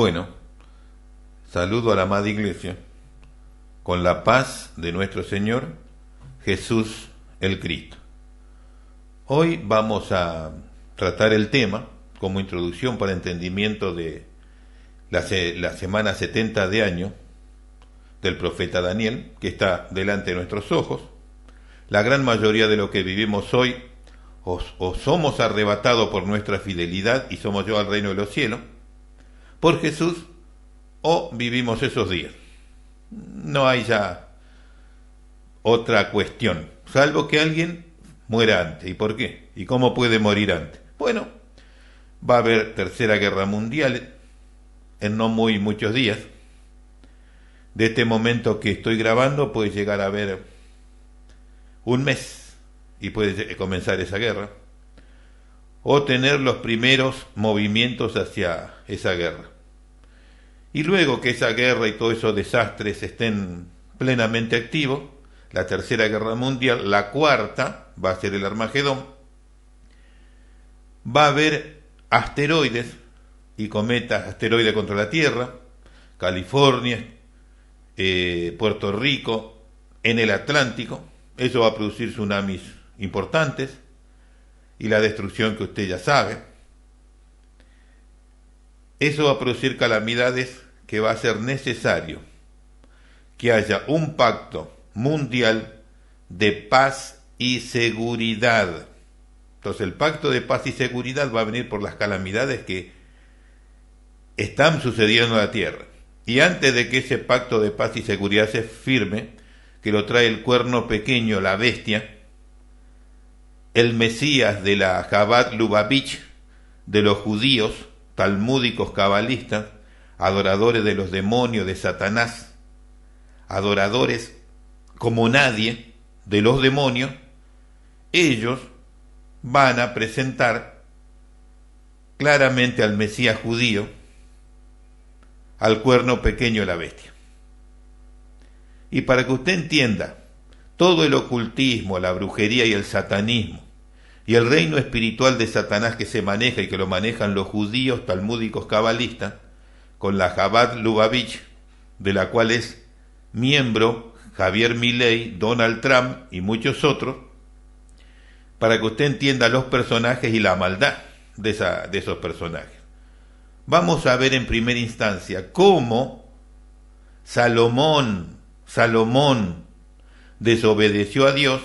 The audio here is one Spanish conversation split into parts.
Bueno, saludo a la amada Iglesia con la paz de nuestro Señor Jesús el Cristo. Hoy vamos a tratar el tema como introducción para entendimiento de la semana 70 de año del profeta Daniel, que está delante de nuestros ojos. La gran mayoría de lo que vivimos hoy o somos arrebatados por nuestra fidelidad y somos llevados al reino de los cielos por Jesús, o vivimos esos días. No hay ya otra cuestión, salvo que alguien muera antes. ¿Y por qué? ¿Y cómo puede morir antes? Bueno, va a haber tercera guerra mundial en no muy muchos días. De este momento que estoy grabando puede llegar a haber un mes y puede comenzar esa guerra, o tener los primeros movimientos hacia esa guerra. Y luego que esa guerra y todos esos desastres estén plenamente activos, la tercera guerra mundial, la cuarta, va a ser el Armagedón, va a haber asteroides y cometas, asteroides contra la Tierra, California, Puerto Rico, en el Atlántico. Eso va a producir tsunamis importantes y la destrucción que usted ya sabe. Eso va a producir calamidades que va a ser necesario que haya un pacto mundial de paz y seguridad. Entonces el pacto de paz y seguridad va a venir por las calamidades que están sucediendo en la tierra. Y antes de que ese pacto de paz y seguridad se firme, que lo trae el cuerno pequeño, la bestia, el Mesías de la Chabad Lubavitch, de los judíos, talmúdicos cabalistas, adoradores de los demonios, de Satanás, adoradores como nadie de los demonios, ellos van a presentar claramente al Mesías judío, al cuerno pequeño de la bestia. Y para que usted entienda todo el ocultismo, la brujería y el satanismo, y el reino espiritual de Satanás que se maneja y que lo manejan los judíos talmúdicos cabalistas, con la Chabad Lubavitch, de la cual es miembro Javier Milei, Donald Trump y muchos otros, para que usted entienda los personajes y la maldad de esos personajes. Vamos a ver en primera instancia cómo Salomón desobedeció a Dios,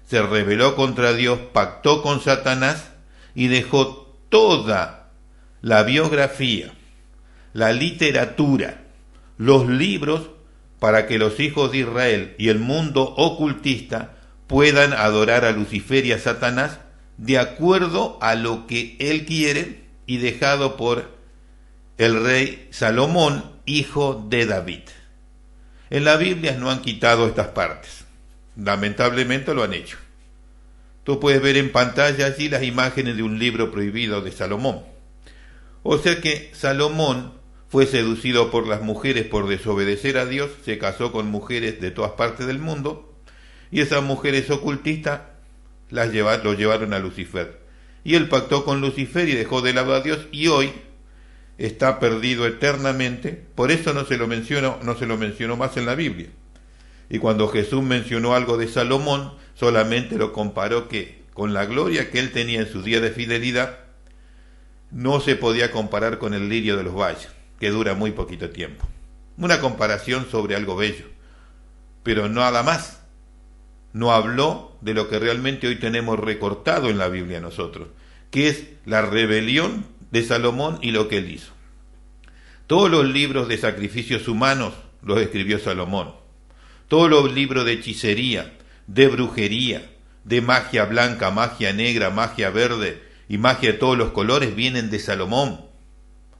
se rebeló contra Dios, pactó con Satanás y dejó toda la biografía, la literatura, los libros para que los hijos de Israel y el mundo ocultista puedan adorar a Lucifer y a Satanás de acuerdo a lo que él quiere, y dejado por el rey Salomón, hijo de David. En la Biblia no han quitado estas partes, lamentablemente lo han hecho. Tú puedes ver en pantalla allí las imágenes de un libro prohibido de Salomón. O sea que Salomón fue seducido por las mujeres por desobedecer a Dios, se casó con mujeres de todas partes del mundo, y esas mujeres ocultistas lo llevaron a Lucifer. Y él pactó con Lucifer y dejó de lado a Dios, y hoy está perdido eternamente. Por eso no se lo mencionó más en la Biblia. Y cuando Jesús mencionó algo de Salomón, solamente lo comparó que con la gloria que él tenía en su día de fidelidad, no se podía comparar con el lirio de los valles, que dura muy poquito tiempo. Una comparación sobre algo bello, pero nada más. No habló de lo que realmente hoy tenemos recortado en la Biblia nosotros, que es la rebelión de Salomón y lo que él hizo. Todos los libros de sacrificios humanos los escribió Salomón. Todos los libros de hechicería, de brujería, de magia blanca, magia negra, magia verde y magia de todos los colores vienen de Salomón.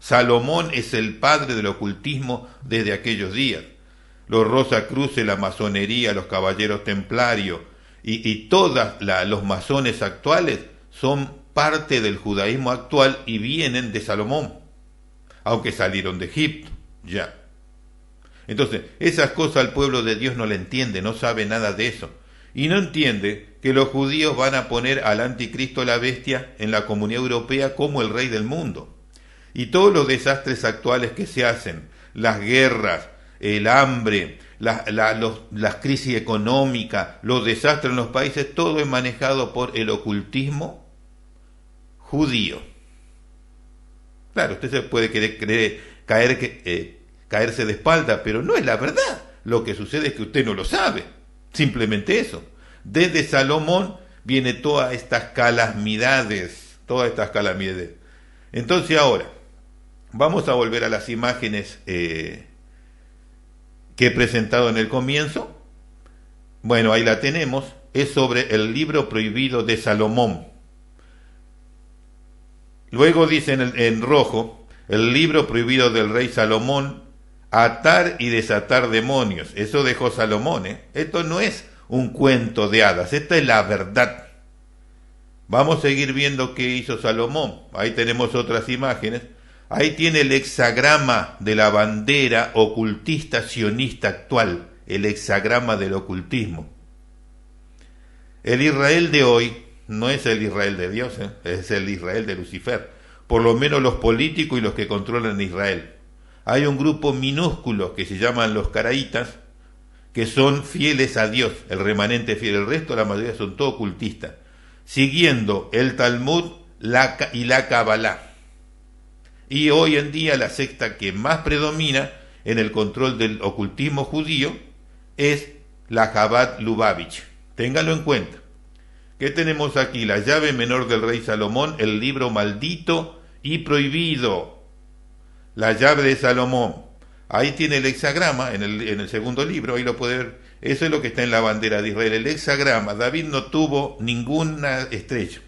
Salomón es el padre del ocultismo desde aquellos días. Los Rosacruces, la masonería, los caballeros templarios y todos los masones actuales son parte del judaísmo actual y vienen de Salomón, aunque salieron de Egipto ya. Entonces, esas cosas al pueblo de Dios no le entiende, no sabe nada de eso. Y no entiende que los judíos van a poner al anticristo, la bestia, en la Comunidad Europea como el rey del mundo. Y todos los desastres actuales que se hacen, las guerras, el hambre, las crisis económicas, los desastres en los países, todo es manejado por el ocultismo judío. Claro, usted se puede caerse de espalda, pero no es la verdad. Lo que sucede es que usted no lo sabe. Simplemente eso. Desde Salomón viene todas estas calamidades. Entonces ahora, vamos a volver a las imágenes que he presentado en el comienzo. Bueno, ahí la tenemos. Es sobre el libro prohibido de Salomón. Luego dice en rojo, el libro prohibido del rey Salomón, atar y desatar demonios. Eso dejó Salomón, ¿eh? Esto no es un cuento de hadas, esta es la verdad. Vamos a seguir viendo qué hizo Salomón. Ahí tenemos otras imágenes. Ahí tiene el hexagrama de la bandera ocultista sionista actual, el hexagrama del ocultismo. El Israel de hoy no es el Israel de Dios, es el Israel de Lucifer. Por lo menos los políticos y los que controlan Israel. Hay un grupo minúsculo que se llaman los caraítas, que son fieles a Dios, el remanente fiel. El resto, la mayoría, son todo ocultistas, siguiendo el Talmud y la Kabbalah. Y hoy en día la secta que más predomina en el control del ocultismo judío es la Chabad Lubavitch. Téngalo en cuenta. ¿Qué tenemos aquí? La llave menor del rey Salomón, el libro maldito y prohibido. La llave de Salomón. Ahí tiene el hexagrama en el segundo libro, ahí lo puede ver. Eso es lo que está en la bandera de Israel, el hexagrama. David no tuvo ninguna estrella.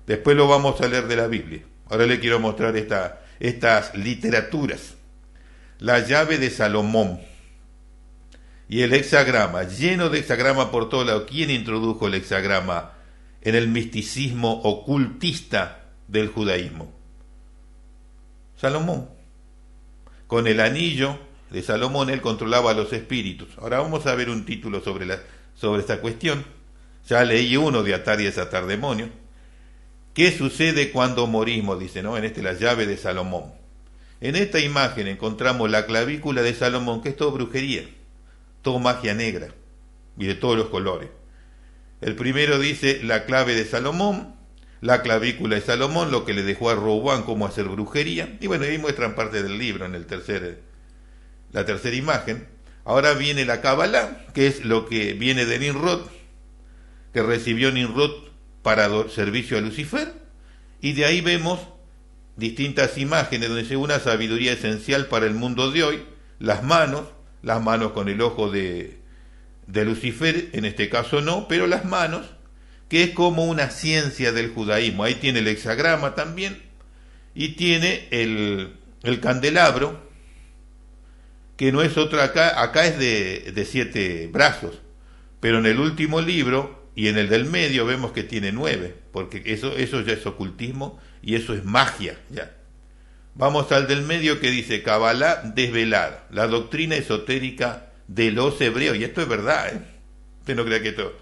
Después lo vamos a leer de la Biblia. Ahora le quiero mostrar estas literaturas. La llave de Salomón y el hexagrama, lleno de hexagrama por todo lado. ¿Quién introdujo el hexagrama en el misticismo ocultista del judaísmo? Salomón. Con el anillo de Salomón él controlaba los espíritus. Ahora vamos a ver un título sobre esta cuestión. Ya leí uno de atar y desatar demonios. ¿Qué sucede cuando morimos? Dice, ¿no? En la llave de Salomón. En esta imagen encontramos la clavícula de Salomón, que es todo brujería, todo magia negra y de todos los colores. El primero dice la clave de Salomón, la clavícula de Salomón, lo que le dejó a Roboam cómo hacer brujería. Y bueno, ahí muestran parte del libro en la tercera imagen. Ahora viene la Kabbalah, que es lo que viene de Nimrod, que recibió Nimrod para servicio a Lucifer. Y de ahí vemos distintas imágenes donde se ve una sabiduría esencial para el mundo de hoy. Las manos con el ojo de Lucifer, en este caso no, pero las manos, que es como una ciencia del judaísmo. Ahí tiene el hexagrama también, y tiene el candelabro, que no es otra acá es de 7 brazos, pero en el último libro y en el del medio vemos que tiene 9, porque eso ya es ocultismo y eso es magia ya. Vamos al del medio que dice Kabbalah desvelada, la doctrina esotérica de los hebreos, y esto es verdad, ¿eh? Usted no crea que esto...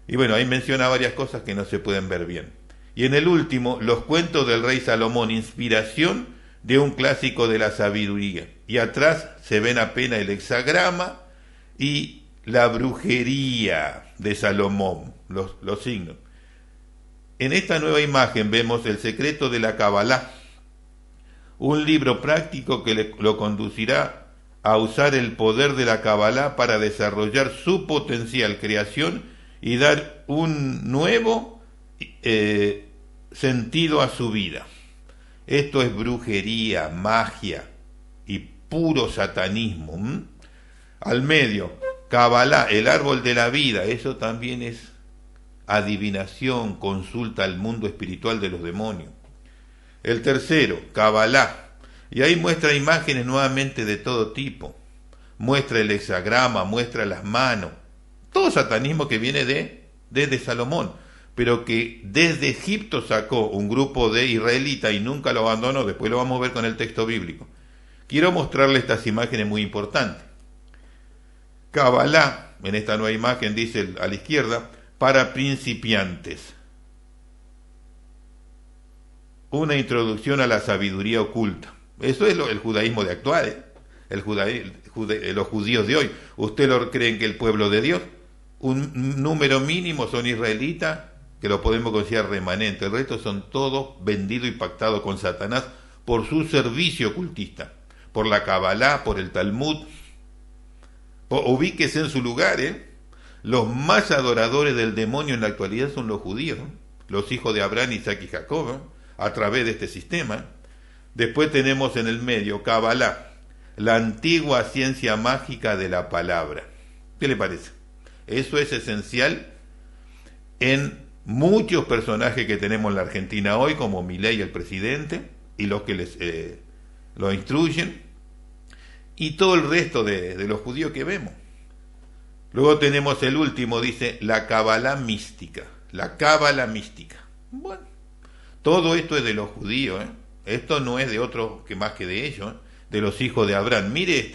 Y bueno, ahí menciona varias cosas que no se pueden ver bien. Y en el último, los cuentos del rey Salomón, inspiración de un clásico de la sabiduría. Y atrás se ven apenas el hexagrama y la brujería de Salomón, los signos. En esta nueva imagen vemos el secreto de la Kabbalah, un libro práctico que lo conducirá a usar el poder de la Kabbalah para desarrollar su potencial creación y dar un nuevo sentido a su vida. Esto es brujería, magia y puro satanismo. Al medio, Kabbalah, el árbol de la vida, eso también es adivinación, consulta al mundo espiritual de los demonios. El tercero, Kabbalah, y ahí muestra imágenes nuevamente de todo tipo. Muestra el hexagrama, muestra las manos. Todo satanismo que viene desde Salomón, pero que desde Egipto sacó un grupo de israelitas y nunca lo abandonó. Después lo vamos a ver con el texto bíblico. Quiero mostrarle estas imágenes muy importantes. Kabbalah, en esta nueva imagen dice a la izquierda, para principiantes. una introducción a la sabiduría oculta. Eso es el judaísmo de actual, los judíos de hoy. ¿Usted lo creen que el pueblo de Dios? Un número mínimo son israelitas, que lo podemos considerar remanente. El resto son todos vendidos y pactados con Satanás por su servicio ocultista, por la Kabbalah, por el Talmud. Ubíquese en su lugar, Los más adoradores del demonio en la actualidad son los judíos, los hijos de Abraham, Isaac y Jacob, a través de este sistema. Después tenemos en el medio Kabbalah, la antigua ciencia mágica de la palabra. ¿Qué le parece? Eso es esencial en muchos personajes que tenemos en la Argentina hoy, como Milei, el presidente, y los que lo instruyen, y todo el resto de los judíos que vemos. Luego tenemos el último, dice, la Kabbalah mística. La Kabbalah mística. Bueno, todo esto es de los judíos, Esto no es de otros que más que de ellos, de los hijos de Abraham. Mire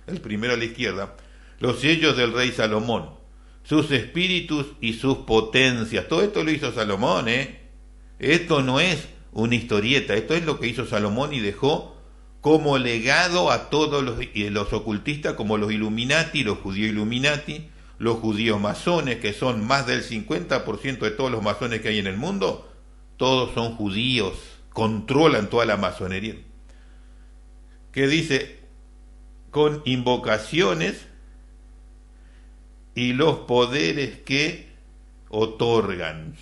el primero a la izquierda, los sellos del rey Salomón, sus espíritus y sus potencias. Todo esto lo hizo Salomón, Esto no es una historieta, esto es lo que hizo Salomón y dejó como legado a todos los ocultistas, como los Illuminati, los judíos Illuminati, los judíos masones, que son más del 50% de todos los masones que hay en el mundo. Todos son judíos, controlan toda la masonería. Que dice, con invocaciones y los poderes que otorgan.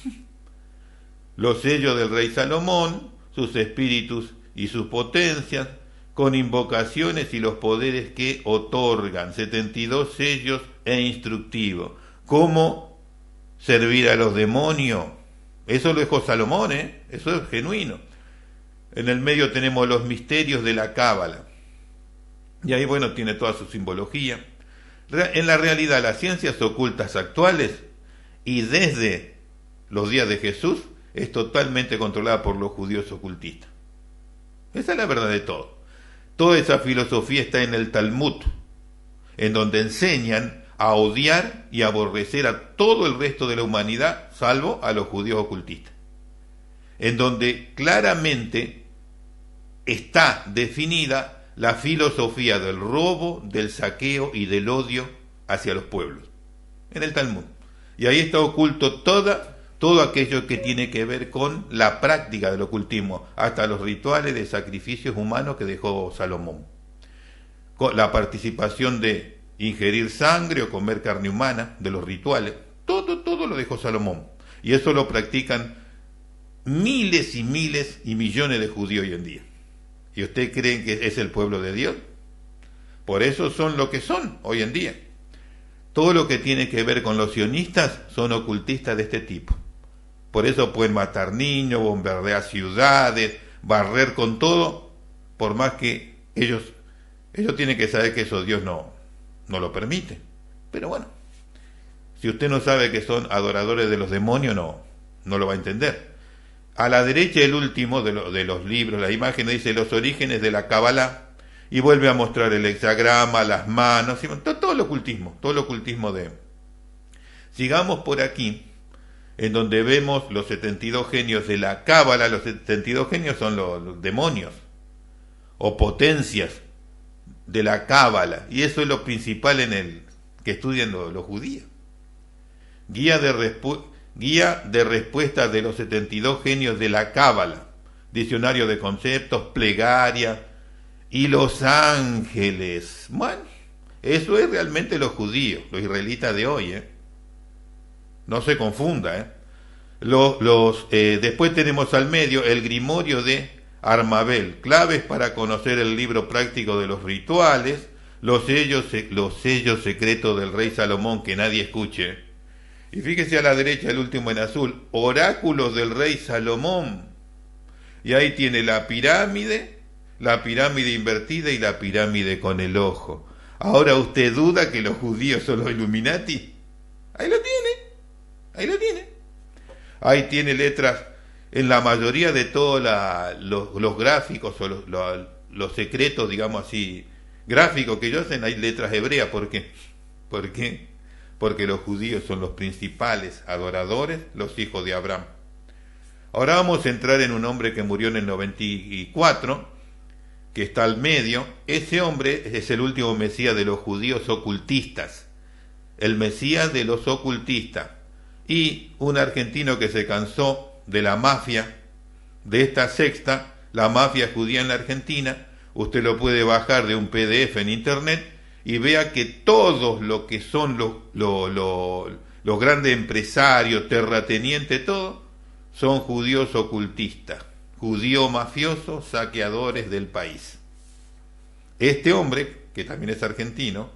Los sellos del rey Salomón, sus espíritus y sus potencias, con invocaciones y los poderes que otorgan. 72 sellos e instructivos. ¿Cómo servir a los demonios? Eso lo dejó Salomón, Eso es genuino. En el medio tenemos los misterios de la Cábala. Y ahí, bueno, tiene toda su simbología. En la realidad, las ciencias ocultas actuales y desde los días de Jesús es totalmente controlada por los judíos ocultistas. Esa es la verdad de todo. Toda esa filosofía está en el Talmud, en donde enseñan a odiar y aborrecer a todo el resto de la humanidad, salvo a los judíos ocultistas. En donde claramente está definida la filosofía del robo, del saqueo y del odio hacia los pueblos. En el Talmud. Y ahí está oculto todo aquello que tiene que ver con la práctica del ocultismo, hasta los rituales de sacrificios humanos que dejó Salomón. Con la participación de ingerir sangre o comer carne humana, de los rituales, todo lo dejó Salomón. Y eso lo practican miles y miles y millones de judíos hoy en día. ¿Y ustedes creen que es el pueblo de Dios? Por eso son lo que son hoy en día. Todo lo que tiene que ver con los sionistas son ocultistas de este tipo. Por eso pueden matar niños, bombardear ciudades, barrer con todo, por más que ellos tienen que saber que eso Dios no lo permite. Pero bueno, si usted no sabe que son adoradores de los demonios, no lo va a entender. A la derecha, el último de los libros, la imagen dice los orígenes de la Kabbalah, y vuelve a mostrar el hexagrama, las manos, todo el ocultismo de... Sigamos por aquí, en donde vemos los 72 genios de la Cábala. Los 72 genios son los demonios o potencias de la Cábala, y eso es lo principal que estudian los judíos. Guía de respuesta de los 72 genios de la Cábala, diccionario de conceptos, plegaria y los ángeles. Bueno, eso es realmente los judíos, los israelitas de hoy, No se confunda, Después tenemos al medio el grimorio de Armabel, claves para conocer el libro práctico de los rituales, los sellos secretos del rey Salomón que nadie escuche. Y fíjese a la derecha, el último en azul, oráculos del rey Salomón. Y ahí tiene la pirámide invertida y la pirámide con el ojo. Ahora, ¿usted duda que los judíos son los Illuminati? Ahí lo tiene. Ahí tiene letras en la mayoría de todos los gráficos o los secretos, digamos así, gráficos que ellos hacen, hay letras hebreas. ¿Por qué? Porque los judíos son los principales adoradores, los hijos de Abraham. Ahora vamos a entrar en un hombre que murió en el 94, que está al medio. Ese hombre es el último Mesías de los judíos ocultistas, el Mesías de los ocultistas, y un argentino que se cansó de la mafia, de esta secta, la mafia judía en la Argentina. Usted lo puede bajar de un PDF en internet y vea que todos lo que son los grandes empresarios, terratenientes, todo, son judíos ocultistas, judíos mafiosos, saqueadores del país. Este hombre, que también es argentino,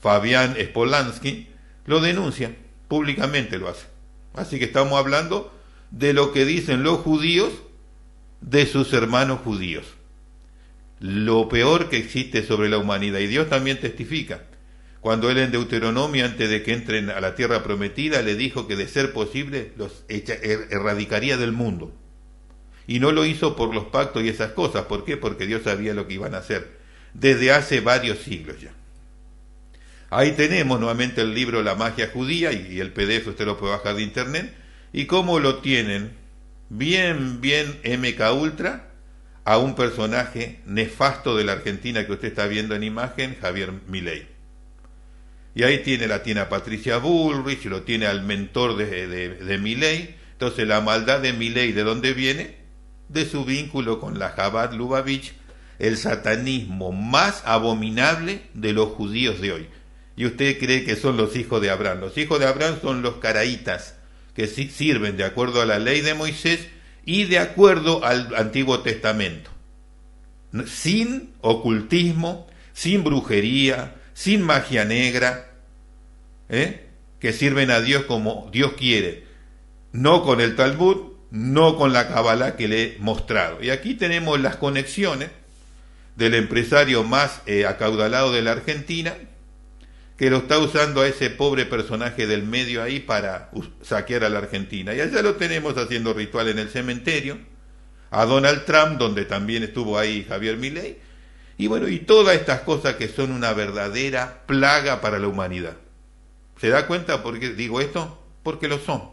Fabián Spolansky, lo denuncia, públicamente lo hace. Así que estamos hablando de lo que dicen los judíos de sus hermanos judíos. Lo peor que existe sobre la humanidad. Y Dios también testifica. Cuando él en Deuteronomio, antes de que entren a la tierra prometida, le dijo que de ser posible los erradicaría del mundo. Y no lo hizo por los pactos y esas cosas. ¿Por qué? Porque Dios sabía lo que iban a hacer desde hace varios siglos ya. Ahí tenemos nuevamente el libro La magia judía, y el PDF usted lo puede bajar de internet. Y cómo lo tienen bien MK Ultra a un personaje nefasto de la Argentina que usted está viendo en imagen, Javier Milei. Y ahí tiene a Patricia Bullrich, lo tiene al mentor de Milei. Entonces la maldad de Milei, ¿de dónde viene? De su vínculo con la Chabad Lubavitch, el satanismo más abominable de los judíos de hoy. Y usted cree que son los hijos de Abraham. Los hijos de Abraham son los caraítas, que sirven de acuerdo a la ley de Moisés y de acuerdo al Antiguo Testamento, sin ocultismo, sin brujería, sin magia negra, que sirven a Dios como Dios quiere, no con el Talmud, no con la Kabbalah que le he mostrado. Y aquí tenemos las conexiones del empresario más acaudalado de la Argentina, que lo está usando a ese pobre personaje del medio ahí para saquear a la Argentina. Y allá lo tenemos haciendo ritual en el cementerio, a Donald Trump, donde también estuvo ahí Javier Milei, y bueno, y todas estas cosas que son una verdadera plaga para la humanidad. ¿Se da cuenta por qué digo esto? Porque lo son.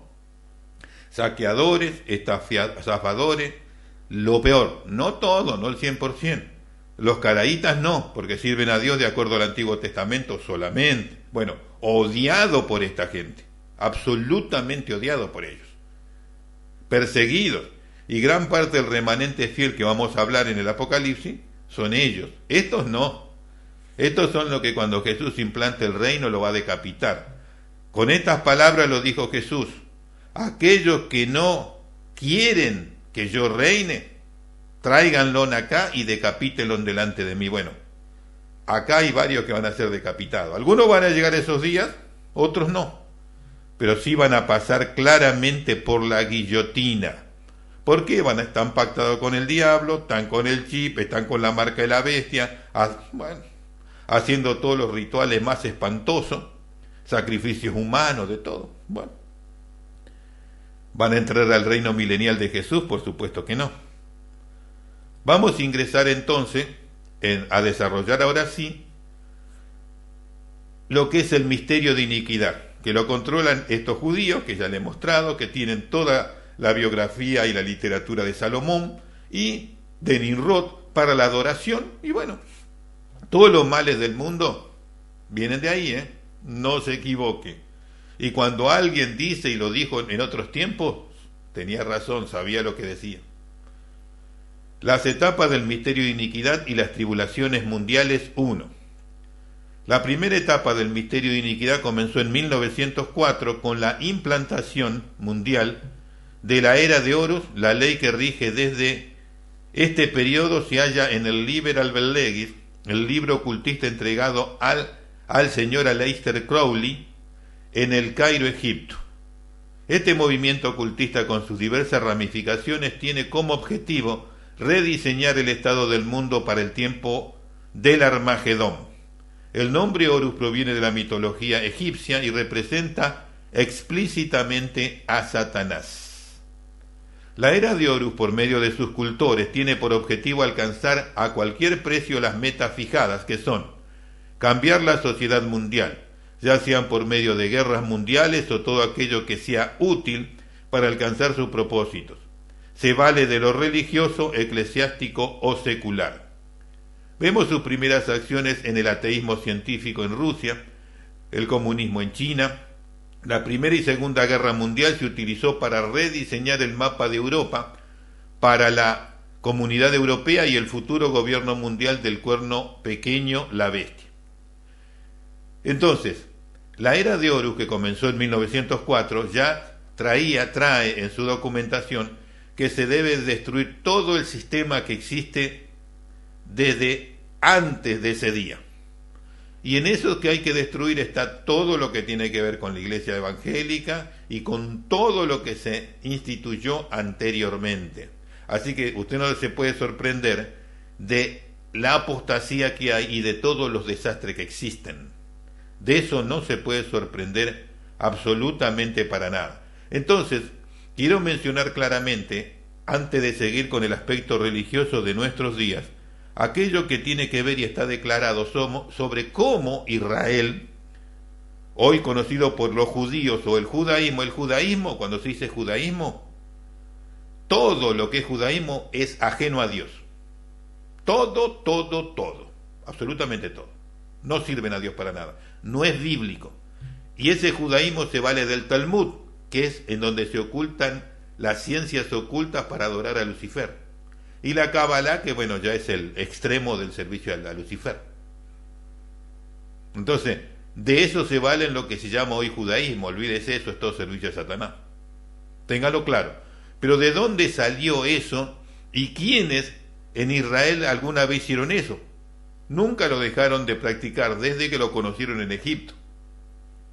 Saqueadores, estafadores, lo peor, no todo, no el 100%. Los caraítas no, porque sirven a Dios de acuerdo al Antiguo Testamento solamente. Bueno, odiado por esta gente, absolutamente odiado por ellos, perseguidos. Y gran parte del remanente fiel que vamos a hablar en el Apocalipsis son ellos. Estos no. Estos son los que cuando Jesús implante el reino lo va a decapitar. Con estas palabras lo dijo Jesús: aquellos que no quieren que yo reine, tráiganlo acá y decapítenlo delante de mí. Bueno, acá hay varios que van a ser decapitados. Algunos van a llegar esos días, otros no. Pero sí van a pasar claramente por la guillotina. ¿Por qué? Están pactados con el diablo, están con el chip, están con la marca de la bestia, haciendo todos los rituales más espantosos, sacrificios humanos, de todo. Bueno, ¿van a entrar al reino milenial de Jesús? Por supuesto que no. Vamos a ingresar entonces a desarrollar ahora sí lo que es el misterio de iniquidad, que lo controlan estos judíos, que ya le he mostrado, que tienen toda la biografía y la literatura de Salomón y de Nimrod para la adoración. Y bueno, todos los males del mundo vienen de ahí, no se equivoque. Y cuando alguien dice, y lo dijo en otros tiempos, tenía razón, sabía lo que decía. Las etapas del misterio de iniquidad y las tribulaciones mundiales 1. La primera etapa del misterio de iniquidad comenzó en 1904 con la implantación mundial de la era de Horus. La ley que rige desde este periodo se halla en el Liber Albert-Legis, el libro ocultista entregado al señor Aleister Crowley en el Cairo, Egipto. Este movimiento ocultista, con sus diversas ramificaciones, tiene como objetivo rediseñar el estado del mundo para el tiempo del Armagedón. El nombre Horus proviene de la mitología egipcia y representa explícitamente a Satanás. La era de Horus, por medio de sus cultores, tiene por objetivo alcanzar a cualquier precio las metas fijadas, que son cambiar la sociedad mundial, ya sean por medio de guerras mundiales o todo aquello que sea útil para alcanzar sus propósitos. se vale de lo religioso, eclesiástico o secular. Vemos sus primeras acciones en el ateísmo científico en Rusia, el comunismo en China. La Primera y Segunda Guerra Mundial se utilizó para rediseñar el mapa de Europa para la Comunidad Europea y el futuro gobierno mundial del cuerno pequeño, la bestia. Entonces, la era de Horus, que comenzó en 1904, ya trae en su documentación que se debe destruir todo el sistema que existe desde antes de ese día. Y en eso que hay que destruir está todo lo que tiene que ver con la iglesia evangélica y con todo lo que se instituyó anteriormente. Así que usted no se puede sorprender de la apostasía que hay y de todos los desastres que existen. De eso no se puede sorprender absolutamente para nada. Entonces, quiero mencionar claramente, antes de seguir con el aspecto religioso de nuestros días, aquello que tiene que ver y está declarado sobre cómo Israel, hoy conocido por los judíos o el judaísmo, cuando se dice judaísmo, todo lo que es judaísmo es ajeno a Dios. Todo, absolutamente todo. No sirven a Dios para nada. No es bíblico. Y ese judaísmo se vale del Talmud, que es en donde se ocultan las ciencias ocultas para adorar a Lucifer. Y la Kabbalah, que bueno, ya es el extremo del servicio a Lucifer. Entonces, de eso se vale en lo que se llama hoy judaísmo. Olvídese, eso es todo servicio a Satanás. Téngalo claro. Pero ¿de dónde salió eso? ¿Y quiénes en Israel alguna vez hicieron eso? Nunca lo dejaron de practicar desde que lo conocieron en Egipto.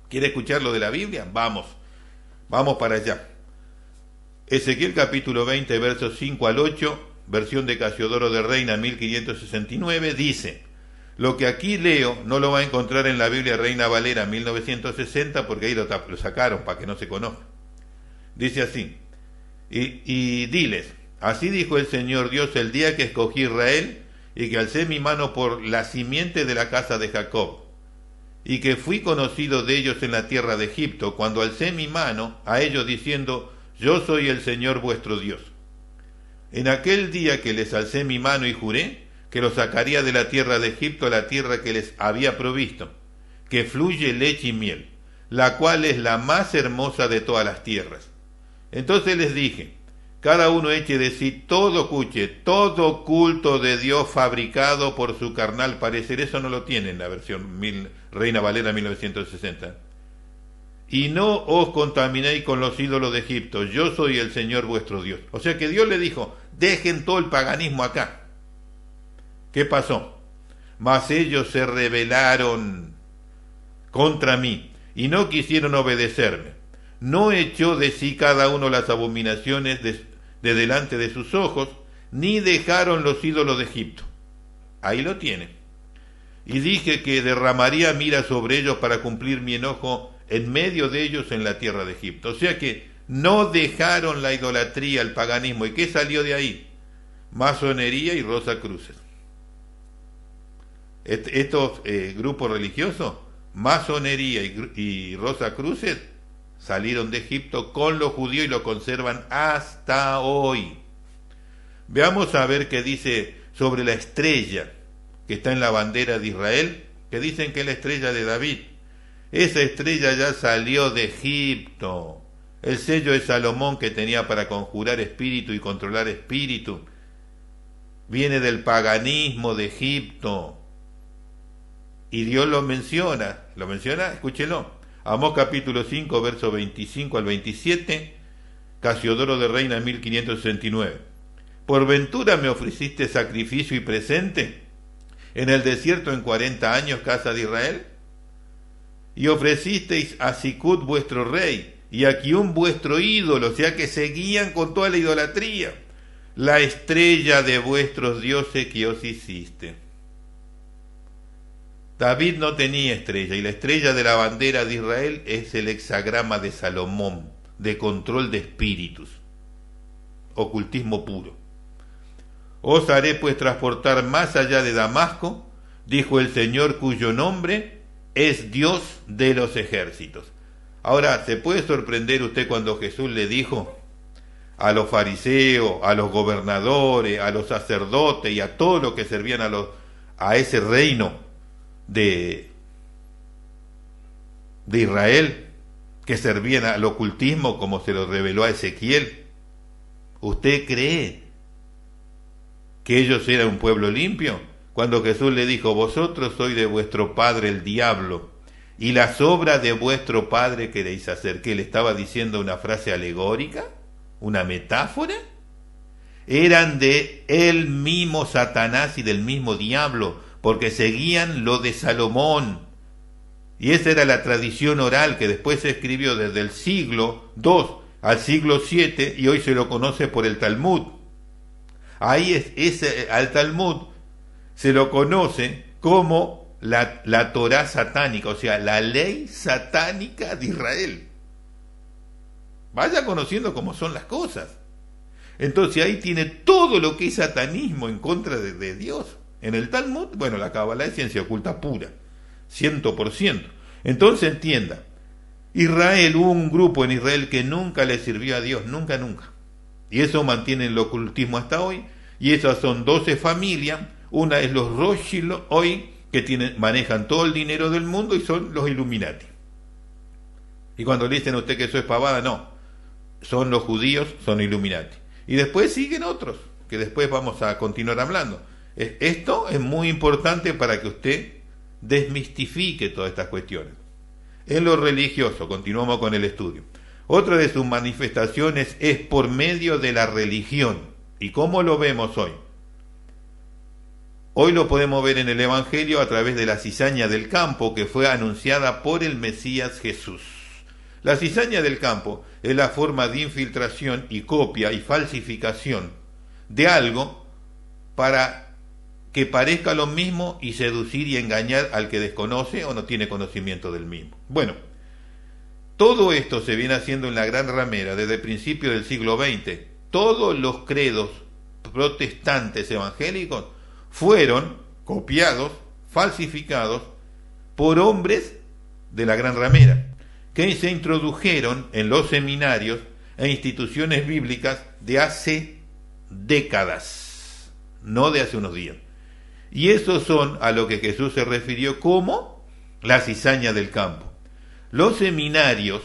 ¿Quiere escuchar lo de la Biblia? Vamos para allá. Ezequiel capítulo 20, versos 5 al 8, versión de Casiodoro de Reina 1569, dice: lo que aquí leo no lo va a encontrar en la Biblia Reina Valera 1960, porque ahí lo sacaron para que no se conozca. Dice así: y diles, así dijo el Señor Dios el día que escogí Israel, y que alcé mi mano por la simiente de la casa de Jacob, y que fui conocido de ellos en la tierra de Egipto, cuando alcé mi mano a ellos diciendo, yo soy el Señor vuestro Dios. En aquel día que les alcé mi mano y juré que los sacaría de la tierra de Egipto a la tierra que les había provisto, que fluye leche y miel, la cual es la más hermosa de todas las tierras. Entonces les dije, cada uno eche de sí todo culto de Dios fabricado por su carnal parecer. Eso no lo tiene en la versión Reina Valera 1960. Y no os contaminéis con los ídolos de Egipto, yo soy el Señor vuestro Dios. O sea que Dios le dijo, dejen todo el paganismo acá. ¿Qué pasó? Mas ellos se rebelaron contra mí y no quisieron obedecerme. No echó de sí cada uno las abominaciones de delante de sus ojos, ni dejaron los ídolos de Egipto. Ahí lo tiene. Y dije que derramaría mira sobre ellos para cumplir mi enojo en medio de ellos en la tierra de Egipto. O sea que no dejaron la idolatría, el paganismo. ¿Y qué salió de ahí? Masonería y Rosacruces. Estos grupos religiosos, masonería y Rosacruces, salieron de Egipto con los judíos y lo conservan hasta hoy. Veamos a ver qué dice sobre la estrella que está en la bandera de Israel, que dicen que es la estrella de David. Esa estrella ya salió de Egipto. El sello de Salomón que tenía para conjurar espíritu y controlar espíritu viene del paganismo de Egipto. Y Dios lo menciona, escúchelo. Amós capítulo 5, verso 25 al 27, Casiodoro de Reina 1569. ¿Por ventura me ofreciste sacrificio y presente en el desierto en 40 años, casa de Israel? Y ofrecisteis a Sicut vuestro rey, y a Kium vuestro ídolo, o sea que seguían con toda la idolatría, la estrella de vuestros dioses que os hiciste. David no tenía estrella, y la estrella de la bandera de Israel es el hexagrama de Salomón, de control de espíritus, ocultismo puro. Os haré pues transportar más allá de Damasco, dijo el Señor cuyo nombre es Dios de los ejércitos. Ahora, ¿se puede sorprender usted cuando Jesús le dijo, a los fariseos, a los gobernadores, a los sacerdotes y a todos los que servían a ese reino de Israel, que servían al ocultismo como se lo reveló a Ezequiel. ¿Usted cree que ellos eran un pueblo limpio? Cuando Jesús le dijo, vosotros sois de vuestro padre el diablo, y las obras de vuestro padre queréis hacer. ¿Qué le estaba diciendo? ¿Una frase alegórica? ¿Una metáfora? Eran de él mismo Satanás y del mismo diablo, porque seguían lo de Salomón. Y esa era la tradición oral que después se escribió desde el siglo II al siglo VII, y hoy se lo conoce por el Talmud. Ahí al Talmud se lo conoce como la Torá satánica, o sea, la ley satánica de Israel. Vaya conociendo cómo son las cosas. Entonces ahí tiene todo lo que es satanismo en contra de Dios. En el Talmud, bueno, la Cábala es ciencia oculta pura, 100%. Entonces entienda, Israel, hubo un grupo en Israel que nunca le sirvió a Dios, nunca. Y eso mantiene el ocultismo hasta hoy. Y esas son 12 familias. Una es los Rothschild hoy, que manejan todo el dinero del mundo, y son los Illuminati. Y cuando le dicen a usted que eso es pavada, no. Son los judíos, son Illuminati. Y después siguen otros, que después vamos a continuar hablando. Esto es muy importante para que usted desmistifique todas estas cuestiones. En lo religioso, continuamos con el estudio. Otra de sus manifestaciones es por medio de la religión. ¿Y cómo lo vemos hoy? Hoy lo podemos ver en el Evangelio a través de la cizaña del campo, que fue anunciada por el Mesías Jesús. La cizaña del campo es la forma de infiltración y copia y falsificación de algo para que parezca lo mismo y seducir y engañar al que desconoce o no tiene conocimiento del mismo. Bueno, todo esto se viene haciendo en la Gran Ramera desde el principio del siglo XX. Todos los credos protestantes evangélicos fueron copiados, falsificados por hombres de la Gran Ramera, que se introdujeron en los seminarios e instituciones bíblicas de hace décadas, no de hace unos días. Y esos son a lo que Jesús se refirió como la cizaña del campo. Los seminarios,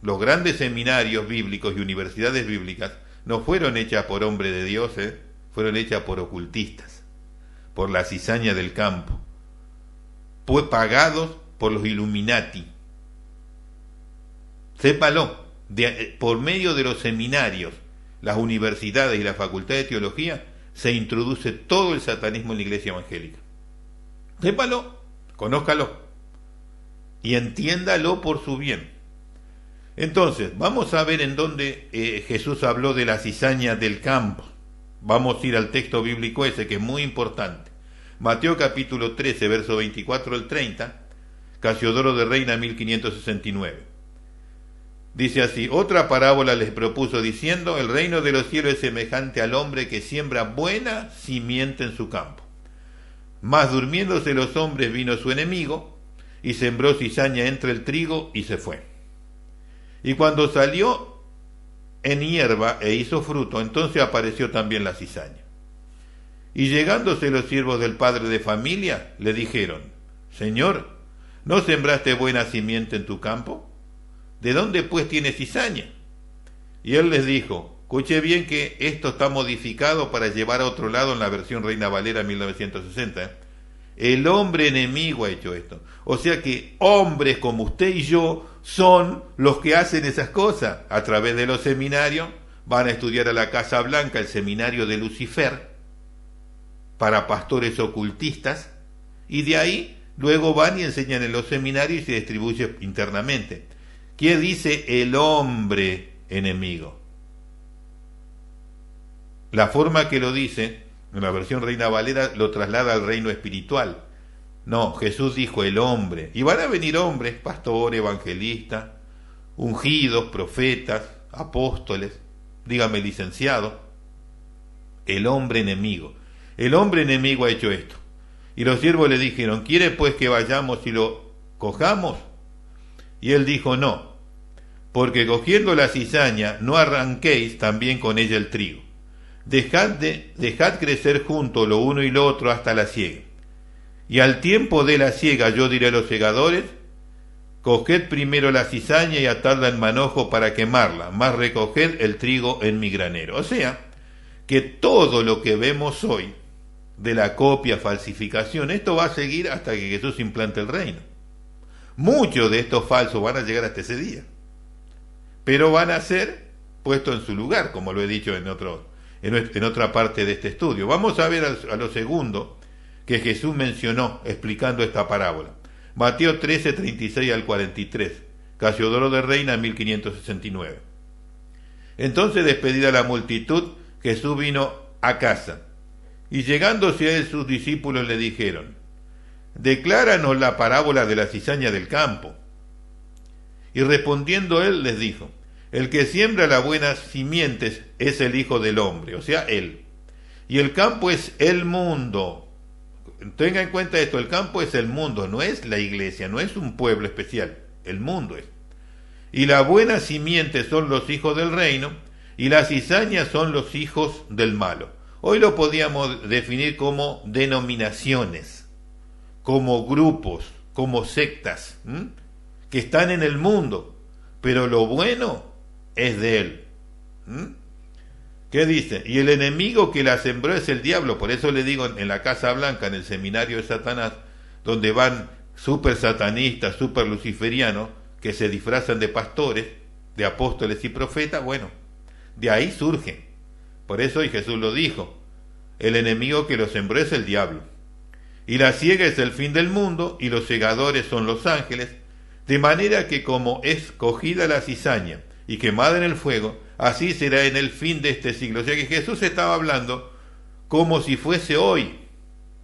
los grandes seminarios bíblicos y universidades bíblicas, no fueron hechas por hombres de Dios, fueron hechas por ocultistas, por la cizaña del campo, pues pagados por los Illuminati. Sépalo, por medio de los seminarios, las universidades y la facultad de teología, se introduce todo el satanismo en la iglesia evangélica. Sépalo, conózcalo y entiéndalo por su bien. Entonces, vamos a ver en dónde Jesús habló de la cizaña del campo. Vamos a ir al texto bíblico ese, que es muy importante. Mateo capítulo 13, verso 24 al 30, Casiodoro de Reina 1569. Dice así: otra parábola les propuso diciendo: el reino de los cielos es semejante al hombre que siembra buena simiente en su campo. Mas durmiéndose los hombres vino su enemigo, y sembró cizaña entre el trigo, y se fue. Y cuando salió en hierba e hizo fruto, entonces apareció también la cizaña. Y llegándose los siervos del padre de familia, le dijeron: Señor, ¿no sembraste buena simiente en tu campo? ¿De dónde pues tiene cizaña? Y él les dijo: escuche bien que esto está modificado para llevar a otro lado en la versión Reina Valera 1960. El hombre enemigo ha hecho esto. O sea que hombres como usted y yo son los que hacen esas cosas. A través de los seminarios van a estudiar a la Casa Blanca, el seminario de Lucifer, para pastores ocultistas, y de ahí luego van y enseñan en los seminarios y se distribuye internamente. ¿Qué dice el hombre enemigo? La forma que lo dice, en la versión Reina Valera, lo traslada al reino espiritual. No, Jesús dijo el hombre. Y van a venir hombres, pastores, evangelistas, ungidos, profetas, apóstoles, dígame licenciado. El hombre enemigo. El hombre enemigo ha hecho esto. Y los siervos le dijeron: ¿quiere pues que vayamos y lo cojamos? Y él dijo: no, porque cogiendo la cizaña no arranquéis también con ella el trigo. Dejad crecer junto lo uno y lo otro hasta la siega. Y al tiempo de la siega yo diré a los segadores, coged primero la cizaña y atadla en manojo para quemarla, mas recoged el trigo en mi granero. O sea, que todo lo que vemos hoy de la copia, falsificación, esto va a seguir hasta que Jesús implante el reino. Muchos de estos falsos van a llegar hasta ese día, pero van a ser puestos en su lugar, como lo he dicho en otra parte de este estudio. Vamos a ver a lo segundo que Jesús mencionó explicando esta parábola. Mateo 13, 36 al 43, Casiodoro de Reina, 1569. Entonces, despedida la multitud, Jesús vino a casa, y llegándose a él sus discípulos le dijeron, decláranos la parábola de la cizaña del campo. Y respondiendo él les dijo, el que siembra las buenas simientes es el Hijo del Hombre, o sea, él. Y el campo es el mundo. Tenga en cuenta esto, el campo es el mundo, no es la iglesia, no es un pueblo especial, el mundo es. Y las buenas simientes son los hijos del reino, y las cizañas son los hijos del malo. Hoy lo podíamos definir como denominaciones, como grupos, como sectas, que están en el mundo, pero lo bueno es de él. ¿Qué dice? Y el enemigo que la sembró es el diablo. Por eso le digo, en la Casa Blanca, en el seminario de Satanás, donde van súper satanistas, súper luciferianos, que se disfrazan de pastores, de apóstoles y profetas, bueno, de ahí surge. Por eso y Jesús lo dijo, el enemigo que lo sembró es el diablo. Y la siega es el fin del mundo, y los segadores son los ángeles, de manera que como es cogida la cizaña y quemada en el fuego, así será en el fin de este siglo. O sea que Jesús estaba hablando como si fuese hoy,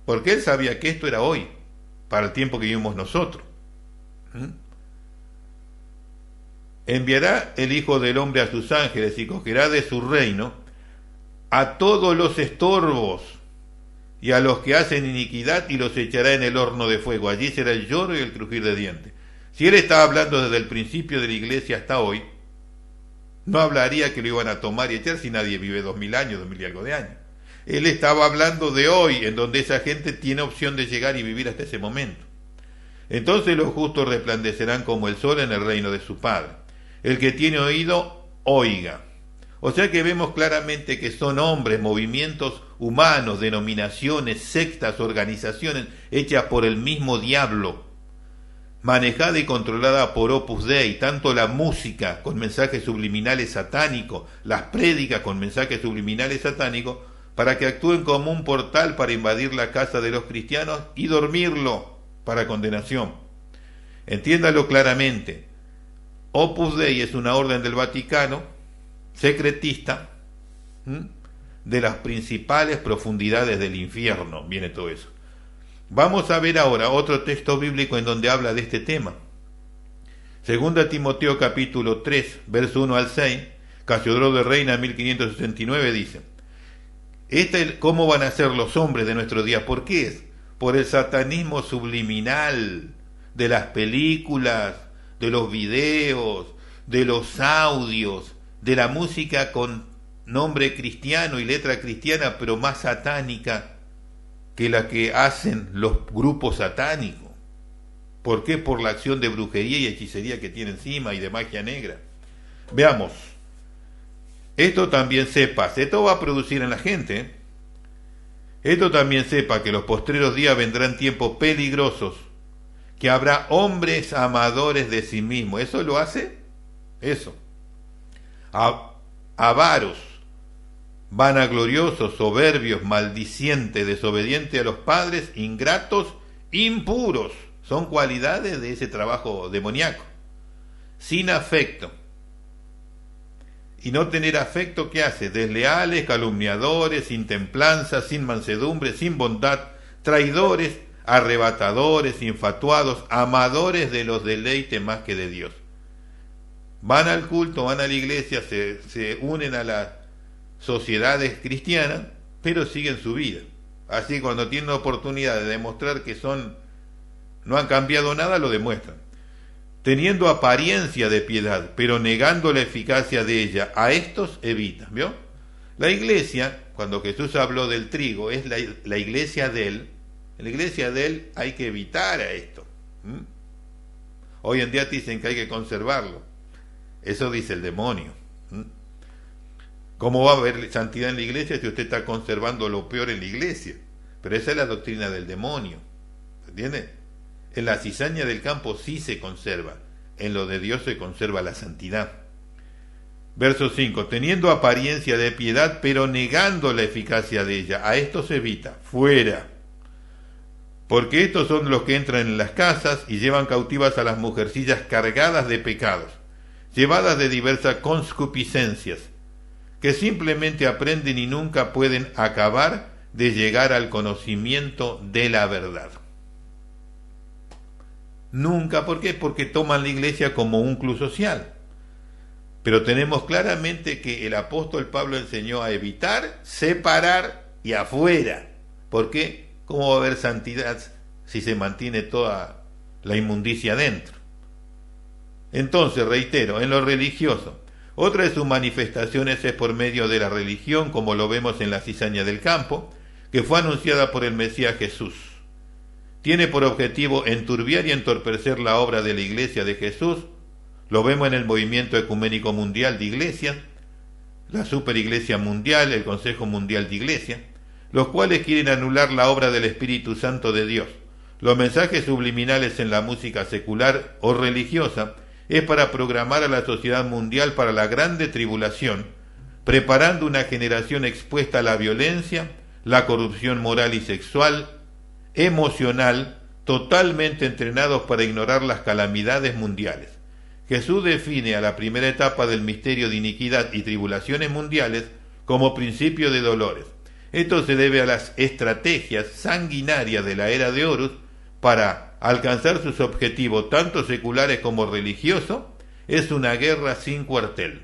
porque él sabía que esto era hoy, para el tiempo que vivimos nosotros. Enviará el Hijo del Hombre a sus ángeles y cogerá de su reino a todos los estorbos y a los que hacen iniquidad y los echará en el horno de fuego. Allí será el lloro y el crujir de dientes. Si él estaba hablando desde el principio de la iglesia hasta hoy, no hablaría que lo iban a tomar y echar si nadie vive 2000 años, 2000 y algo de años. Él estaba hablando de hoy, en donde esa gente tiene opción de llegar y vivir hasta ese momento. Entonces los justos resplandecerán como el sol en el reino de su Padre. El que tiene oído, oiga. O sea que vemos claramente que son hombres, movimientos humanos, denominaciones, sectas, organizaciones hechas por el mismo diablo, manejada y controlada por Opus Dei, tanto la música con mensajes subliminales satánicos, las prédicas con mensajes subliminales satánicos, para que actúen como un portal para invadir la casa de los cristianos y dormirlo para condenación. Entiéndalo claramente. Opus Dei es una orden del Vaticano, secretista, de las principales profundidades del infierno, viene todo eso. Vamos a ver ahora otro texto bíblico en donde habla de este tema. Segunda Timoteo capítulo 3, verso 1 al 6, Casiodoro de Reina 1569 dice, ¿cómo van a ser los hombres de nuestro día? ¿Por qué es? Por el satanismo subliminal de las películas, de los videos, de los audios, de la música con nombre cristiano y letra cristiana, pero más satánica que la que hacen los grupos satánicos. ¿Por qué? Por la acción de brujería y hechicería que tiene encima y de magia negra. Veamos. Esto también sepas, esto va a producir en la gente. Esto también sepa que los postreros días vendrán tiempos peligrosos, que habrá hombres amadores de sí mismos. ¿Eso lo hace? Eso. Avaros, vanagloriosos, soberbios, maldicientes, desobedientes a los padres, ingratos, impuros. Son cualidades de ese trabajo demoníaco. Sin afecto. Y no tener afecto, ¿qué hace? Desleales, calumniadores, sin templanza, sin mansedumbre, sin bondad, traidores, arrebatadores, infatuados, amadores de los deleites más que de Dios. Van al culto, van a la iglesia, se unen a las sociedades cristianas, pero siguen su vida. Así cuando tienen la oportunidad de demostrar que no han cambiado nada, lo demuestran. teniendo apariencia de piedad, pero negando la eficacia de ella, a estos evita. ¿Vio? La iglesia, cuando Jesús habló del trigo, es la iglesia de él. En la iglesia de él hay que evitar a esto. Hoy en día dicen que hay que conservarlo. Eso dice el demonio. ¿Cómo va a haber santidad en la iglesia si usted está conservando lo peor en la iglesia? Pero esa es la doctrina del demonio. ¿Entiende? En la cizaña del campo sí se conserva. En lo de Dios se conserva la santidad. Verso 5. Teniendo apariencia de piedad, pero negando la eficacia de ella. A esto se evita. Fuera. Porque estos son los que entran en las casas y llevan cautivas a las mujercillas cargadas de pecados, llevadas de diversas concupiscencias, que simplemente aprenden y nunca pueden acabar de llegar al conocimiento de la verdad. Nunca, ¿por qué? Porque toman la iglesia como un club social. Pero tenemos claramente que el apóstol Pablo enseñó a evitar, separar y afuera. ¿Por qué? ¿Cómo va a haber santidad si se mantiene toda la inmundicia dentro? Entonces, reitero, en lo religioso, otra de sus manifestaciones es por medio de la religión, como lo vemos en la cizaña del campo, que fue anunciada por el Mesías Jesús. Tiene por objetivo enturbiar y entorpecer la obra de la Iglesia de Jesús. Lo vemos en el movimiento ecuménico mundial de iglesias, la Superiglesia Mundial, el Consejo Mundial de Iglesia, los cuales quieren anular la obra del Espíritu Santo de Dios. Los mensajes subliminales en la música secular o religiosa es para programar a la sociedad mundial para la grande tribulación, preparando una generación expuesta a la violencia, la corrupción moral y sexual, emocional, totalmente entrenados para ignorar las calamidades mundiales. Jesús define a la primera etapa del misterio de iniquidad y tribulaciones mundiales como principio de dolores. Esto se debe a las estrategias sanguinarias de la era de Horus para alcanzar sus objetivos, tanto seculares como religiosos. Es una guerra sin cuartel.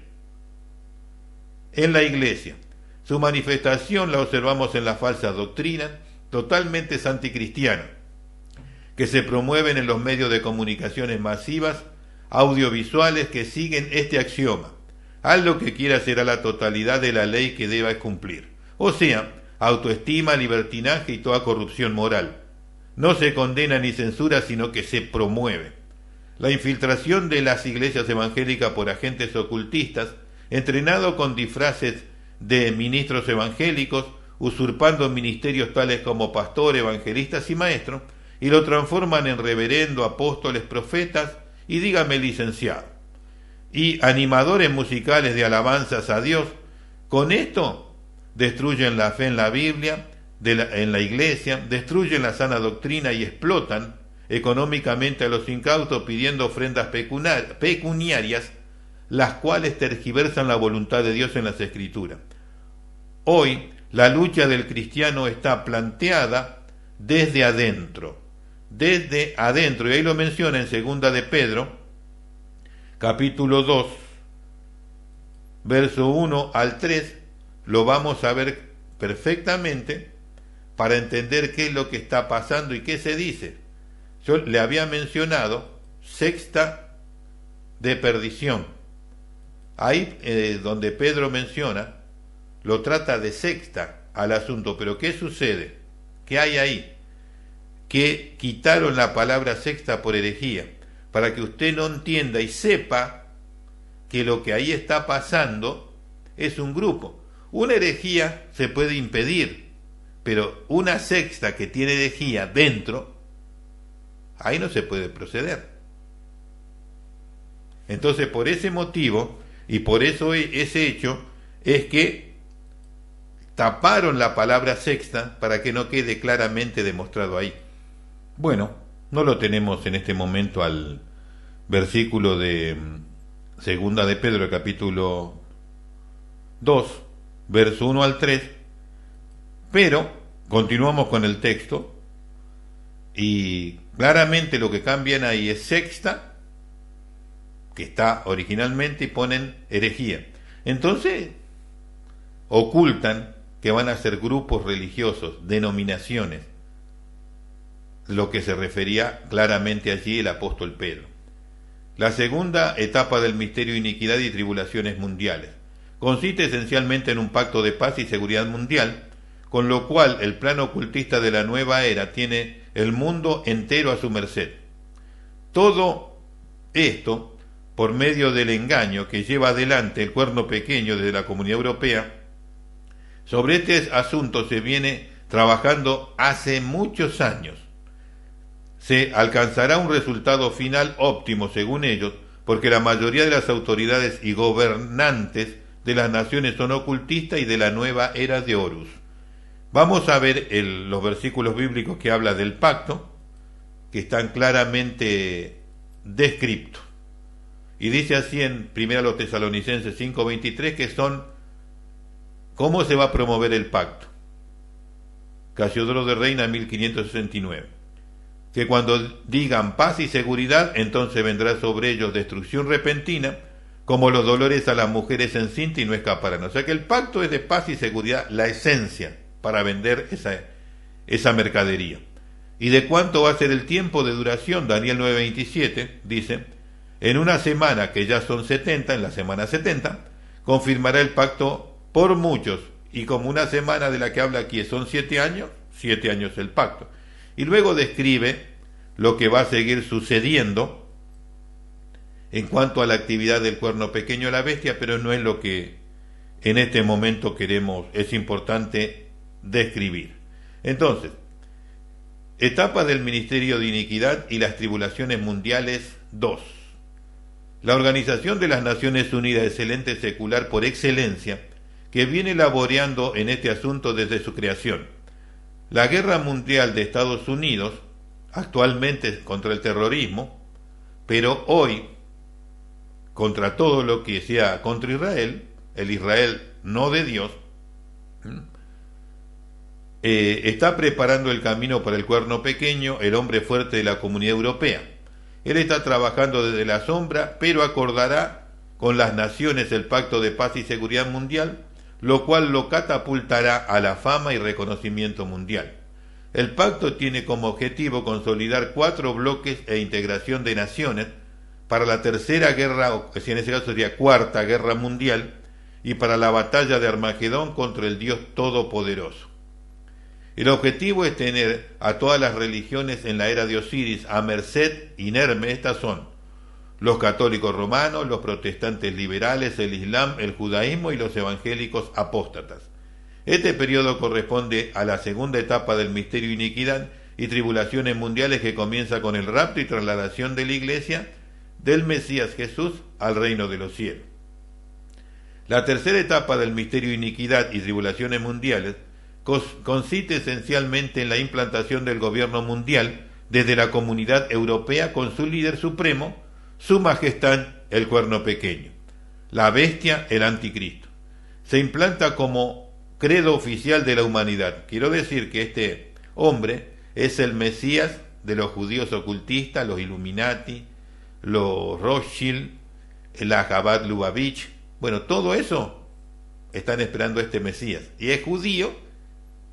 En la Iglesia, su manifestación la observamos en la falsa doctrina, totalmente anticristiana, que se promueven en los medios de comunicaciones masivas, audiovisuales que siguen este axioma: haz lo que quieras será la totalidad de la ley que debas cumplir. O sea, autoestima, libertinaje y toda corrupción moral. No se condena ni censura, sino que se promueve. La infiltración de las iglesias evangélicas por agentes ocultistas, entrenados con disfraces de ministros evangélicos, usurpando ministerios tales como pastor, evangelistas y maestros, y lo transforman en reverendo, apóstoles, profetas y dígame licenciado, y animadores musicales de alabanzas a Dios. Con esto destruyen la fe en la Biblia, en la iglesia, destruyen la sana doctrina y explotan económicamente a los incautos pidiendo ofrendas pecuniarias, las cuales tergiversan la voluntad de Dios en las Escrituras. Hoy la lucha del cristiano está planteada desde adentro, y ahí lo menciona en 2 de Pedro, capítulo 2, verso 1 al 3, lo vamos a ver perfectamente para entender qué es lo que está pasando y qué se dice. Yo le había mencionado sexta de perdición. Ahí donde Pedro menciona, lo trata de sexta al asunto, pero ¿qué sucede? ¿Qué hay ahí? Que quitaron la palabra sexta por herejía, para que usted no entienda y sepa que lo que ahí está pasando es un grupo. Una herejía se puede impedir, pero una sexta que tiene herejía dentro, ahí no se puede proceder. Entonces, por ese motivo, y por eso ese hecho, es que taparon la palabra sexta para que no quede claramente demostrado ahí. Bueno, no lo tenemos en este momento al versículo de 2 de Pedro, capítulo 2, verso 1 al 3, pero continuamos con el texto y claramente lo que cambian ahí es sexta, que está originalmente, y ponen herejía. Entonces ocultan que van a ser grupos religiosos, denominaciones, lo que se refería claramente allí el apóstol Pedro. La segunda etapa del misterio de iniquidad y tribulaciones mundiales. Consiste esencialmente en un pacto de paz y seguridad mundial, con lo cual el plan ocultista de la nueva era tiene el mundo entero a su merced. Todo esto por medio del engaño que lleva adelante el cuerno pequeño desde la Comunidad Europea. Sobre este asunto se viene trabajando hace muchos años. Se alcanzará un resultado final óptimo según ellos, porque la mayoría de las autoridades y gobernantes de las naciones son ocultistas y de la nueva era de Horus. Vamos a ver los versículos bíblicos que habla del pacto, que están claramente descritos. Y dice así en 1 Tesalonicenses 5:23 que son cómo se va a promover el pacto. Casiodoro de Reina 1569. Que cuando digan paz y seguridad, entonces vendrá sobre ellos destrucción repentina, como los dolores a las mujeres encintas y no escaparán. O sea que el pacto es de paz y seguridad, la esencia para vender esa mercadería. ¿Y de cuánto va a ser el tiempo de duración? Daniel 9:27 dice, en una semana, que ya son 70, en la semana 70, confirmará el pacto por muchos, y como una semana de la que habla aquí son 7 años el pacto. Y luego describe lo que va a seguir sucediendo en cuanto a la actividad del cuerno pequeño de la bestia, pero no es lo que en este momento es importante describir. Entonces, etapa del ministerio de iniquidad y las tribulaciones mundiales 2. La Organización de las Naciones Unidas es el ente secular por excelencia que viene laboreando en este asunto desde su creación. La guerra mundial de Estados Unidos, actualmente contra el terrorismo, pero hoy contra todo lo que sea contra Israel, el Israel no de Dios, está preparando el camino para el cuerno pequeño, el hombre fuerte de la Comunidad Europea. Él está trabajando desde la sombra, pero acordará con las naciones el pacto de paz y seguridad mundial, lo cual lo catapultará a la fama y reconocimiento mundial. El pacto tiene como objetivo consolidar 4 bloques e integración de naciones para la tercera guerra, o si en ese caso sería cuarta guerra mundial, y para la batalla de Armagedón contra el Dios Todopoderoso. El objetivo es tener a todas las religiones en la era de Osiris a merced inerme. Estas son los católicos romanos, los protestantes liberales, el Islam, el judaísmo y los evangélicos apóstatas. Este periodo corresponde a la segunda etapa del misterio de iniquidad y tribulaciones mundiales que comienza con el rapto y trasladación de la iglesia del Mesías Jesús al reino de los cielos. La tercera etapa del misterio de iniquidad y tribulaciones mundiales consiste esencialmente en la implantación del gobierno mundial desde la Comunidad Europea con su líder supremo, su majestad el cuerno pequeño, la bestia el anticristo. Se implanta como credo oficial de la humanidad. Quiero decir que este hombre es el Mesías de los judíos ocultistas, los Illuminati, los Rothschild, la Chabad Lubavitch. Bueno, todo eso están esperando a este Mesías. Y es judío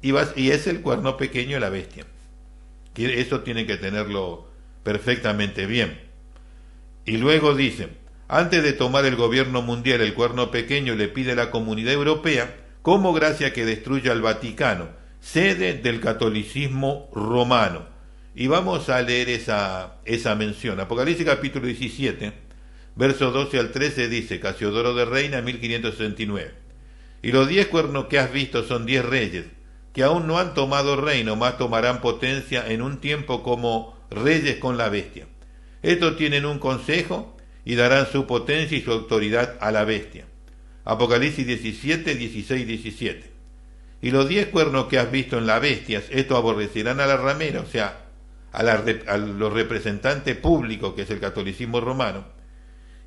y es el cuerno pequeño de la bestia. Eso tienen que tenerlo perfectamente bien. Y luego dice, antes de tomar el gobierno mundial, el cuerno pequeño le pide a la Comunidad Europea como gracia que destruya al Vaticano, sede del catolicismo romano. Y vamos a leer esa mención. Apocalipsis capítulo 17, versos 12 al 13 dice, Casiodoro de Reina 1569. Y los 10 cuernos que has visto son 10 reyes, que aún no han tomado reino, mas tomarán potencia en un tiempo como reyes con la bestia. Estos tienen un consejo y darán su potencia y su autoridad a la bestia. Apocalipsis 17, 16, 17. Y los 10 cuernos que has visto en la bestia, estos aborrecerán a la ramera, o sea, a los representantes públicos, que es el catolicismo romano,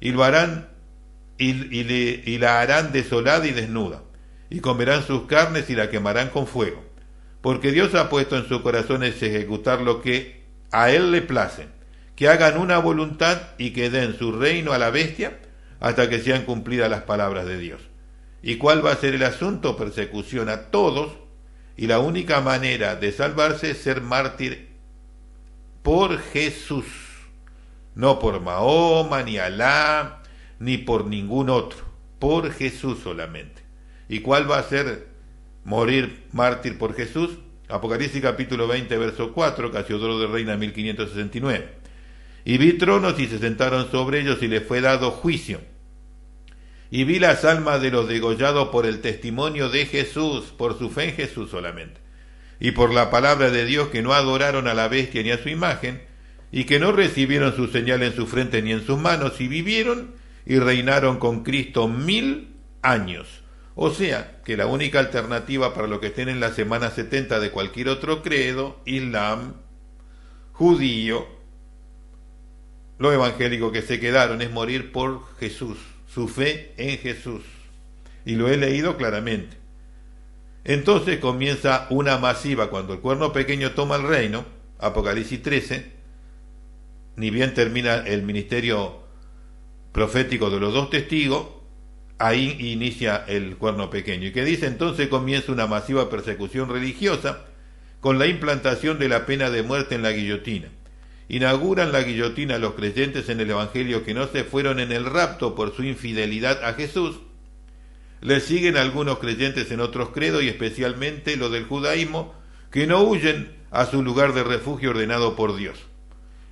y lo harán y la harán desolada y desnuda, y comerán sus carnes y la quemarán con fuego, porque Dios ha puesto en su corazón ejecutar lo que a él le place, que hagan una voluntad y que den su reino a la bestia hasta que sean cumplidas las palabras de Dios. ¿Y cuál va a ser el asunto? Persecución a todos, y la única manera de salvarse es ser mártir por Jesús. no por Mahoma, ni Alá, ni por ningún otro, por Jesús solamente. ¿Y cuál va a ser morir mártir por Jesús? Apocalipsis capítulo 20, verso 4, Casiodoro de Reina 1569. Y vi tronos y se sentaron sobre ellos y les fue dado juicio. Y vi las almas de los degollados por el testimonio de Jesús, por su fe en Jesús solamente, y por la palabra de Dios, que no adoraron a la bestia ni a su imagen, y que no recibieron su señal en su frente ni en sus manos, y vivieron y reinaron con Cristo 1000 años. O sea, que la única alternativa para los que estén en la semana 70 de cualquier otro credo, islam, judío, los evangélicos que se quedaron, es morir por Jesús, su fe en Jesús. Y lo he leído claramente. Entonces comienza una masiva, cuando el cuerno pequeño toma el reino, Apocalipsis 13, ni bien termina el ministerio profético de los dos testigos, ahí inicia el cuerno pequeño. Y que dice, entonces comienza una masiva persecución religiosa con la implantación de la pena de muerte en la guillotina. Inauguran la guillotina los creyentes en el Evangelio que no se fueron en el rapto por su infidelidad a Jesús. Le siguen algunos creyentes en otros credos, y especialmente los del judaísmo, que no huyen a su lugar de refugio ordenado por Dios.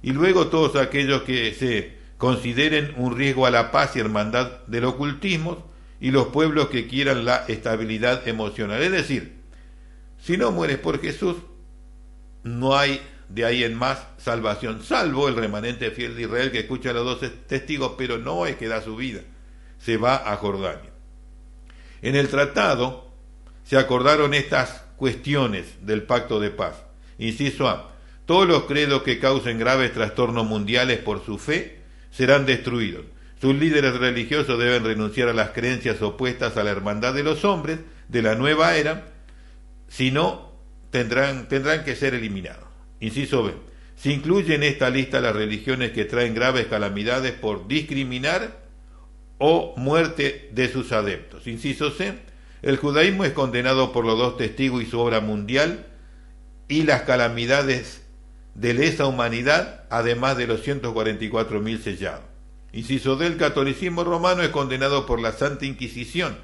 Y luego todos aquellos que se consideren un riesgo a la paz y hermandad del ocultismo, y los pueblos que quieran la estabilidad emocional. Es decir, si no mueres por Jesús, no hay de ahí en más salvación, salvo el remanente fiel de Israel que escucha a los 12 testigos, pero no es que da su vida, se va a Jordania. En el tratado se acordaron estas cuestiones del pacto de paz. Inciso A: todos los credos que causen graves trastornos mundiales por su fe serán destruidos. Sus líderes religiosos deben renunciar a las creencias opuestas a la hermandad de los hombres de la nueva era, si no tendrán que ser eliminados. Inciso B: se incluye en esta lista las religiones que traen graves calamidades por discriminar o muerte de sus adeptos. Inciso C: el judaísmo es condenado por los dos testigos y su obra mundial y las calamidades de lesa humanidad, además de los 144.000 sellados. Inciso D: el catolicismo romano es condenado por la Santa Inquisición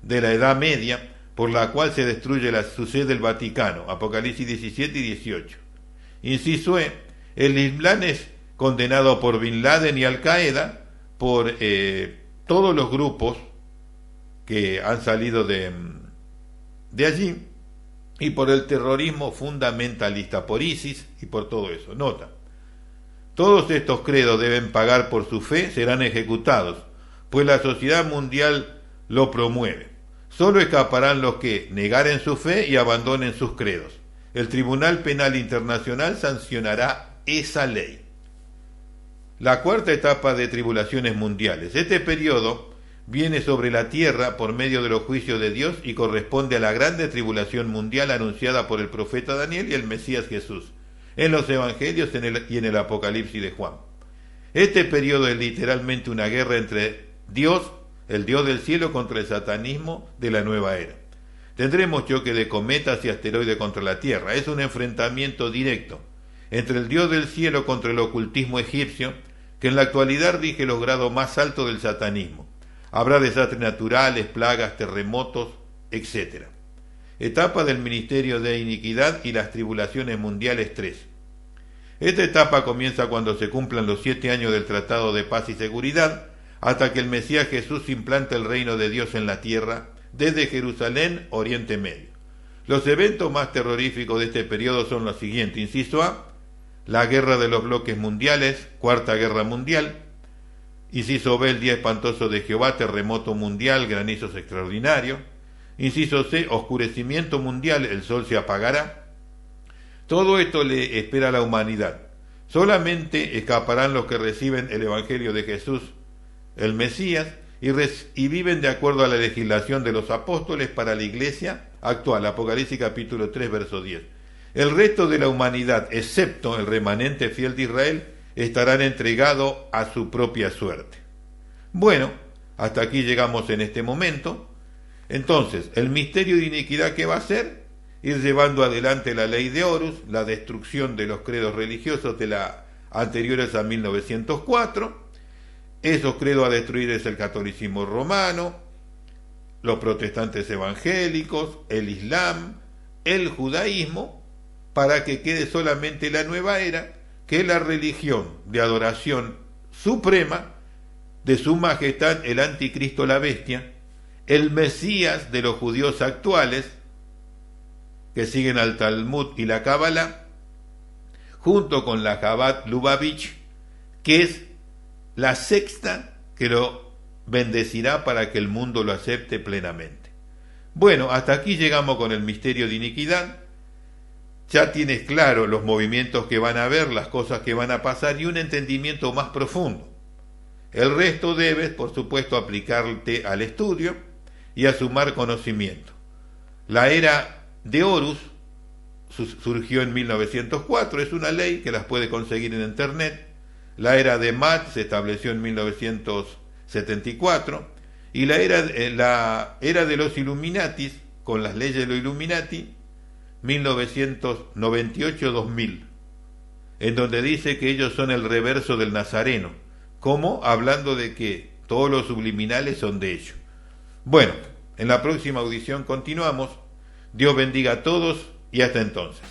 de la Edad Media, por la cual se destruye su sede del Vaticano, Apocalipsis 17 y 18. Inciso E: el Islam es condenado por Bin Laden y Al Qaeda, por todos los grupos que han salido de allí, y por el terrorismo fundamentalista, por ISIS y por todo eso. Nota: todos estos credos deben pagar por su fe, serán ejecutados, pues la sociedad mundial lo promueve. Solo escaparán los que negaren su fe y abandonen sus credos. El Tribunal Penal Internacional sancionará esa ley. La cuarta etapa de tribulaciones mundiales. Este periodo viene sobre la tierra por medio de los juicios de Dios y corresponde a la grande tribulación mundial anunciada por el profeta Daniel y el Mesías Jesús en los Evangelios y en el Apocalipsis de Juan. Este periodo es literalmente una guerra entre Dios, el Dios del cielo, contra el satanismo de la nueva era. Tendremos choque de cometas y asteroides contra la Tierra. Es un enfrentamiento directo entre el Dios del cielo contra el ocultismo egipcio, que en la actualidad rige los grados más altos del satanismo. Habrá desastres naturales, plagas, terremotos, etc. Etapa del ministerio de iniquidad y las tribulaciones mundiales 3. Esta etapa comienza cuando se cumplan los 7 años del Tratado de Paz y Seguridad, hasta que el Mesías Jesús implante el reino de Dios en la tierra, desde Jerusalén, Oriente Medio. Los eventos más terroríficos de este periodo son los siguientes. Inciso A: la guerra de los bloques mundiales, Cuarta Guerra Mundial. Inciso B: el día espantoso de Jehová, terremoto mundial, granizos extraordinarios. Inciso C: oscurecimiento mundial, el sol se apagará. Todo esto le espera a la humanidad. Solamente escaparán los que reciben el Evangelio de Jesús, el Mesías, y viven de acuerdo a la legislación de los apóstoles para la iglesia actual, Apocalipsis capítulo 3, verso 10. El resto de la humanidad, excepto el remanente fiel de Israel, estarán entregados a su propia suerte. Bueno, hasta aquí llegamos en este momento. Entonces, el misterio de iniquidad, ¿qué va a ser? Ir llevando adelante la ley de Horus, la destrucción de los credos religiosos de la anteriores a 1904. Esos credos a destruir es el catolicismo romano, los protestantes evangélicos, el islam, el judaísmo, para que quede solamente la nueva era, que es la religión de adoración suprema de su majestad el anticristo, la bestia, el Mesías de los judíos actuales, que siguen al Talmud y la Cábala, junto con la Chabad Lubavitch, que es la sexta que lo bendecirá para que el mundo lo acepte plenamente. Bueno, hasta aquí llegamos con el misterio de iniquidad. Ya tienes claro los movimientos que van a haber, las cosas que van a pasar y un entendimiento más profundo. El resto debes, por supuesto, aplicarte al estudio y a sumar conocimiento. La era de Horus surgió en 1904, es una ley que las puede conseguir en internet. La era de Mat se estableció en 1974 y la era de los Illuminatis, con las leyes de los Illuminati, 1998-2000, en donde dice que ellos son el reverso del Nazareno, como hablando de que todos los subliminales son de ellos. Bueno, en la próxima audición continuamos. Dios bendiga a todos y hasta entonces.